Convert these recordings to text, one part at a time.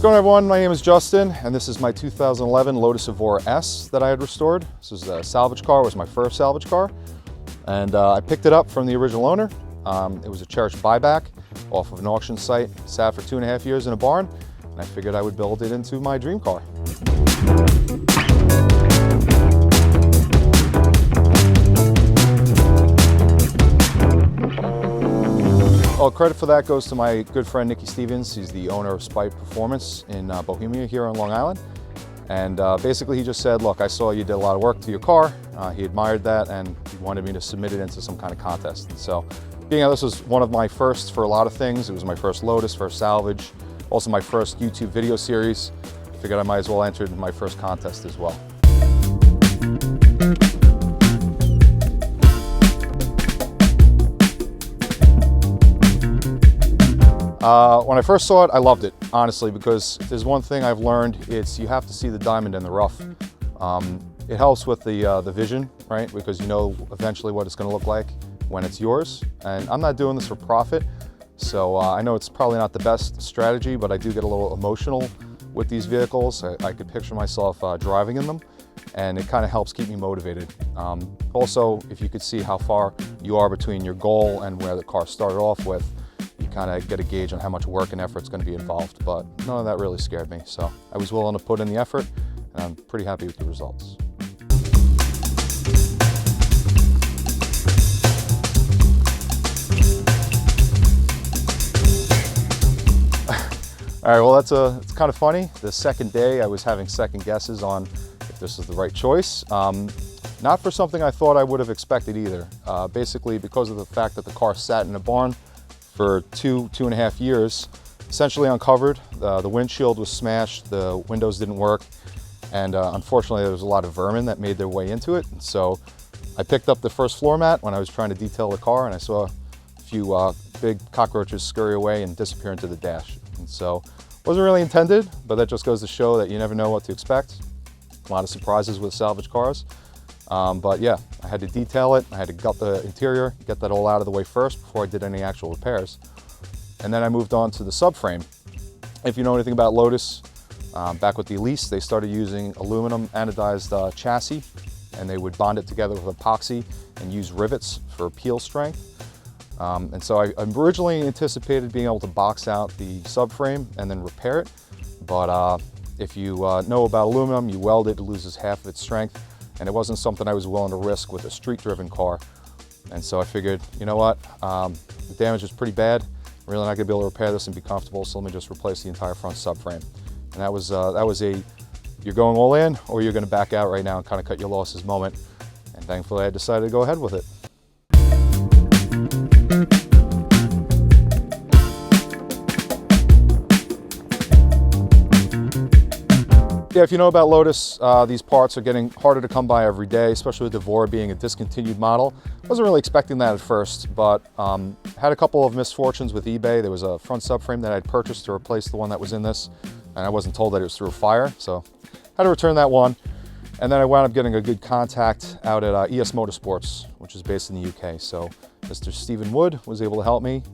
going on, everyone? My name is Justin, and this is my 2011 Lotus Evora S that I had restored. This is a salvage car. It was my first salvage car, and I picked it up from the original owner. It was a cherished buyback off of an auction site. It sat for 2.5 years in a barn, and I figured I would build it into my dream car. Well, credit for that goes to my good friend Nicky Stevens. He's the owner of Spite Performance in Bohemia here on Long Island. And basically he just said, look, I saw you did a lot of work to your car. He admired that, and he wanted me to submit it into some kind of contest. And so, being that this was one of my firsts for a lot of things, it was my first Lotus, first salvage, also my first YouTube video series, I figured I might as well enter in my first contest as well. When I first saw it, I loved it, honestly, because if there's one thing I've learned, it's you have to see the diamond in the rough. It helps with the vision, right? Because you know eventually what it's going to look like when it's yours. And I'm not doing this for profit, so I know it's probably not the best strategy, but I do get a little emotional with these vehicles. I could picture myself driving in them, and it kind of helps keep me motivated. Also, if you could see how far you are between your goal and where the car started off with, you kind of get a gauge on how much work and effort is going to be involved, but none of that really scared me. So I was willing to put in the effort, and I'm pretty happy with the results. All right, well, it's kind of funny. The second day I was having second guesses on if this is the right choice. Not for something I thought I would have expected either. Basically because of the fact that the car sat in a barn for 2.5 years, essentially uncovered. The windshield was smashed, the windows didn't work, and unfortunately there was a lot of vermin that made their way into it. And so I picked up the first floor mat when I was trying to detail the car, and I saw a few big cockroaches scurry away and disappear into the dash. And so wasn't really intended, but that just goes to show that you never know what to expect. A lot of surprises with salvage cars. But yeah, I had to detail it. I had to gut the interior, get that all out of the way first before I did any actual repairs. And then I moved on to the subframe. If you know anything about Lotus, back with the Elise, they started using aluminum anodized chassis, and they would bond it together with epoxy and use rivets for peel strength. And so I originally anticipated being able to box out the subframe and then repair it. But if you know about aluminum, you weld it, it loses half of its strength. And it wasn't something I was willing to risk with a street-driven car. And so I figured, you know what, the damage is pretty bad. I'm really not gonna be able to repair this and be comfortable, so let me just replace the entire front subframe. And that was a, you're going all in, or you're gonna back out right now and kind of cut your losses moment. And thankfully I decided to go ahead with it. Yeah, if you know about Lotus, these parts are getting harder to come by every day, especially with the Evora being a discontinued model. I wasn't really expecting that at first, but had a couple of misfortunes with eBay. There was a front subframe that I'd purchased to replace the one that was in this, and I wasn't told that it was through a fire, so had to return that one. And then I wound up getting a good contact out at ES Motorsports, which is based in the UK. So Mr. Stephen Wood was able to help me,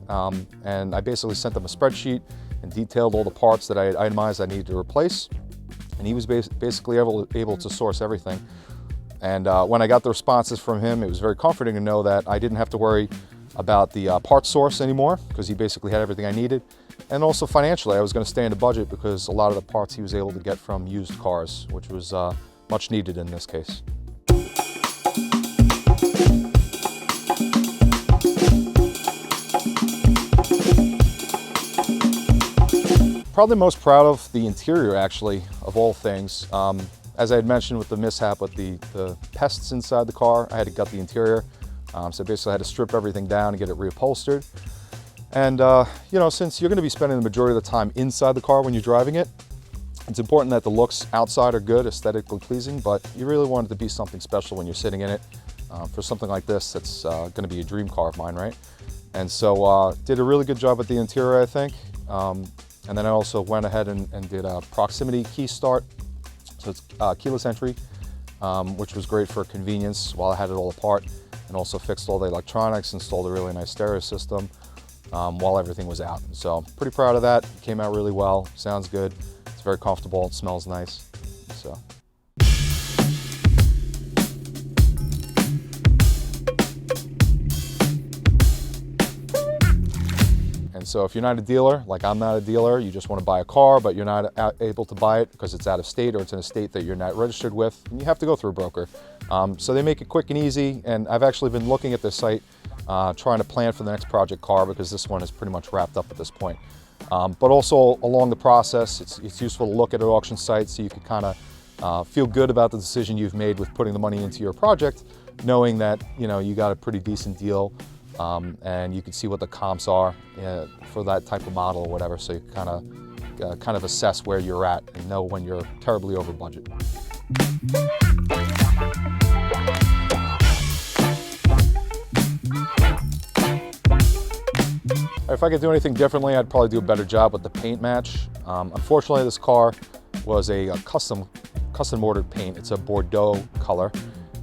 and I basically sent them a spreadsheet and detailed all the parts that I had itemized I needed to replace. And he was basically able to source everything. And when I got the responses from him, it was very comforting to know that I didn't have to worry about the part source anymore, because he basically had everything I needed. And also financially, I was going to stay in the budget because a lot of the parts he was able to get from used cars, which was much needed in this case. Probably most proud of the interior, actually, of all things. As I had mentioned with the mishap with the pests inside the car, I had to gut the interior. So basically I had to strip everything down and get it reupholstered. And you know, since you're going to be spending the majority of the time inside the car when you're driving it, it's important that the looks outside are good, aesthetically pleasing, but you really want it to be something special when you're sitting in it. For something like this, that's going to be a dream car of mine, right? And so did a really good job with the interior, I think. And then I also went ahead and did a proximity key start. So it's keyless entry, which was great for convenience while I had it all apart, and also fixed all the electronics, installed a really nice stereo system while everything was out. So pretty proud of that. It came out really well, sounds good. very comfortable, it smells nice, so. And so if you're not a dealer, like I'm not a dealer, you just want to buy a car, but you're not able to buy it because it's out of state or it's in a state that you're not registered with, and you have to go through a broker. So they make it quick and easy, and I've actually been looking at this site, trying to plan for the next project car because this one is pretty much wrapped up at this point. But also along the process, it's useful to look at an auction site so you can kind of feel good about the decision you've made with putting the money into your project, knowing that you got a pretty decent deal, and you can see what the comps are for that type of model or whatever, so you kind of assess where you're at and know when you're terribly over budget. If I could do anything differently, I'd probably do a better job with the paint match. Unfortunately, this car was a custom ordered paint. It's a Bordeaux color,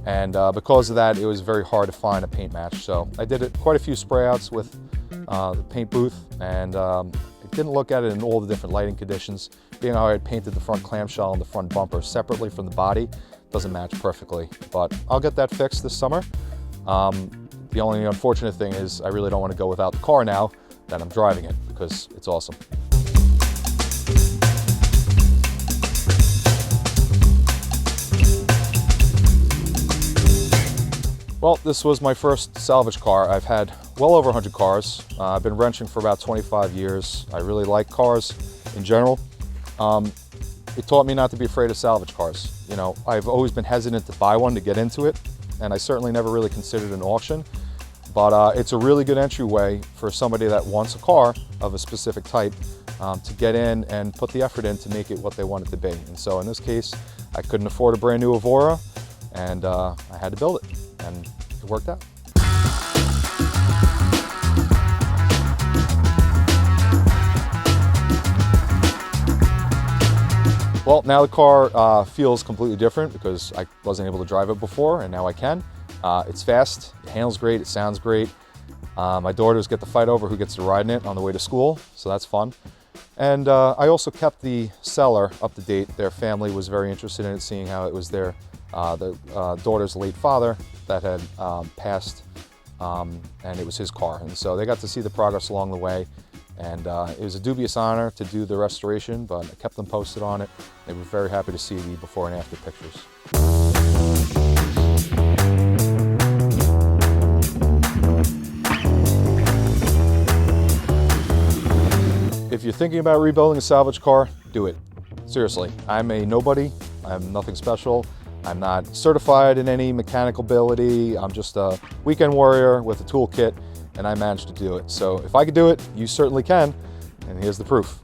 and because of that, it was very hard to find a paint match. So I did quite a few spray outs with the paint booth, and it didn't look at it in all the different lighting conditions. Being how I had painted the front clamshell and the front bumper separately from the body, doesn't match perfectly. But I'll get that fixed this summer. The only unfortunate thing is I really don't want to go without the car now that I'm driving it, because it's awesome. Well, this was my first salvage car. I've had well over 100 cars. I've been wrenching for about 25 years. I really like cars in general. It taught me not to be afraid of salvage cars. I've always been hesitant to buy one to get into it, and I certainly never really considered an auction. But it's a really good entryway for somebody that wants a car of a specific type to get in and put the effort in to make it what they want it to be. And so in this case, I couldn't afford a brand new Evora, and I had to build it, and it worked out. Well, now the car feels completely different because I wasn't able to drive it before, and now I can. It's fast, it handles great, it sounds great. My daughters get to fight over who gets to ride in it on the way to school, so that's fun. And I also kept the seller up to date. Their family was very interested in it, seeing how it was their daughter's late father that had passed, and it was his car. And so they got to see the progress along the way. And it was a dubious honor to do the restoration, but I kept them posted on it. They were very happy to see the before and after pictures. If you're thinking about rebuilding a salvage car, do it. Seriously, I'm a nobody. I'm nothing special. I'm not certified in any mechanical ability. I'm just a weekend warrior with a toolkit, and I managed to do it. So if I could do it, you certainly can, and here's the proof.